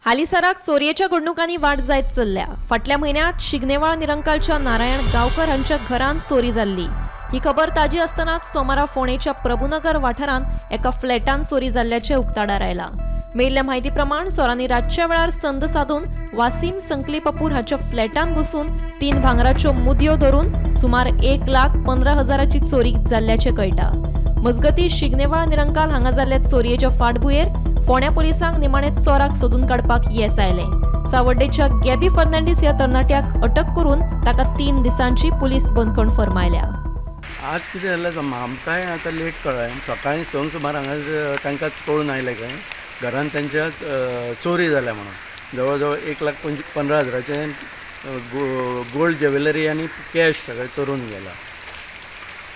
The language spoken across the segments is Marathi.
हालीसराक चोरयेच्या घडणुकांनी वाढ जायत चल्ल्या। फाटल्या महिन्यात शिगनेवाळ निरंकालच्या नारायण गावकर हांच्या घरांत चोरी जाल्ली। ही खबर ताजी असतानाच सोमारा फोणेच्या प्रभुनगर वाठारांत एका फ्लॅटांत चोरी जाल्ल्याचे उक्ताडार आयला। मेळिल्ल्या म्हायती प्रमाण चोरांनी रातच्या वेळार संद साधून वासीम संकली पपूर हाच्या फ्लॅटांत घुसून 3 भांगराच्यो मुदयो धरून सुमार 1,15,000ची चोरी जाल्ल्याचे कळटा। मजगती शिगनेवाळ निरंकाल हांगा जाल्ल्या चोरयेच्या फाटभुंयेर फोंड्या पुलिसांक निमाणे चोराक सोदून काडपाक येस आयलें। सावड्डेच्या गॅबी फर्नांडीस ह्या तरणाट्याक अटक करून ताका 3 दिसांची पुलीस बंदखण फर्मायल्या। आज कितें जालें आमकांय आतां लेट कळ्ळें। सकाळीं 6 सुमार हांगा तांकां कळून आयलें काय घरांत त्यांच्या चोरी जाल्या म्हणून। जवळ जवळ 1,15,000चे गोल्ड ज्वेलरी आनी कॅश सगळें चोरून गेला।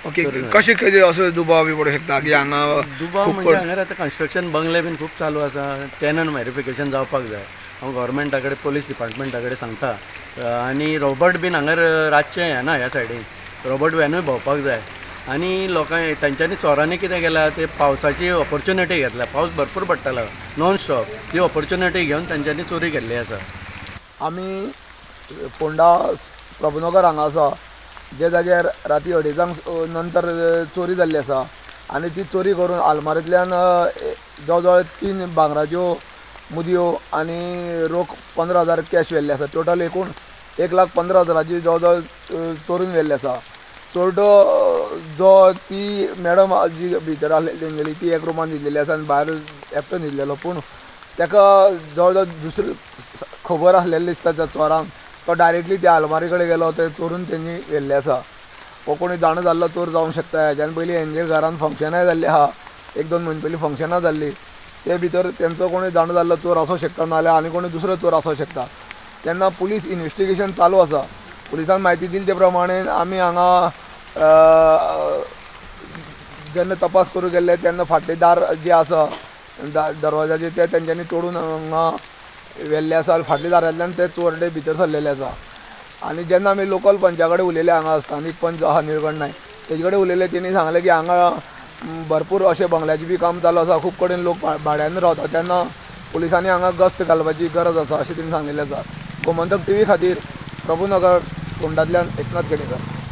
ओके, कशें कितें असो दुबाव बी पडूंक शकता की हांगा दुबाव म्हणजे हांगा आतां कन्स्ट्रक्शन बंगले बीन खूब चालू आसा, टॅनंट व्हेरिफिकेशन जावपाक जाय। हांव गव्हर्मेंटा कडेन पुलीस डिपार्टमेंटा कडेन सांगता। आनी रॉबर्ट बीन हांगा रातचें येना ह्या सायडीन, रॉबर्ट वॅनूय भोंवपाक जाय। आनी लोकांनी तांच्यांनी चोरांनी कितें केलां ते पावसाची ऑपॉर्च्युनिटी घेतल्या। पावस भरपूर पडटालो नॉन स्टॉप, ही ऑपॉर्च्युनिटी घेवन तांच्यांनी चोरी केल्ली आसा। आमी फोंडा प्रभुनगर हांगा आसा, जे जाग्यार राती 2:30 नंतर चोरी जाल्ली आसा आनी ती चोरी करून आलमारींतल्यान जवळ जवळ 3 भांगराच्यो मुदयो आनी रोख 15,000 कॅश व्हेल्ले आसा। टोटल एकूण 1,15,000ची जवळ जवळ चोरून व्हेल्ली आसा। चोरटो जो ती मॅडम जी भितर आसलेली तेंगेली ती एक रुमान न्हिदलेली आसा आनी भायर एकटो न्हिदलेलो, पूण ताका जवळ जवळ दुसरी खबर आसलेली दिसता त्या चोरांक। तो डायरेक्टली त्या आलमारी कडेन गेलो, ते चोरून तेंनी व्हेल्ले आसा। हो कोणी जाणो जाल्लो चोर जावंक शकता। हेज्यान पयलीं हेंगेर घरान फंक्शनाय जाल्लीं आहा, 1-2 म्हयने पयलीं फंक्शनां जाल्लीं। ते भितर तेंचो कोणी जाणो जाल्लो चोर आसूं शकता, नाल्यार आनी कोणी दुसरो चोर आसूं शकता। तेन्ना पुलीस इन्व्हेस्टिगेशन चालू आसा। पुलिसान म्हायती दिली ते प्रमाणे आमी हांगा जेन्ना तपास करूंक गेल्ले तेन्ना फाटले दार जे आसा दरवाजाचे ते तेंच्यांनी तोडून हांगा व्हेल्ले आसा। फाटल्या दारांतल्यान ते चोरटे भितर सरलेले आसा। आनी जेन्ना आमी लोकल पंचा कडेन उलयले, हांगा स्थानीक पंच आहा निळकंठ नायक, तेजे कडेन उलयले, तेणी सांगलें की हांगा भरपूर अशें बंगल्याचें बी काम चालू आसा, खूब कडेन लोक भाड्यान रावता, तेन्ना पुलिसांनी हांगा गस्त घालपाची गरज आसा अशें तेणी सांगिल्लें आसा। गोमंतक TV खातीर प्रभुनगर फोंडांतल्यान एकनाथ केडेकर।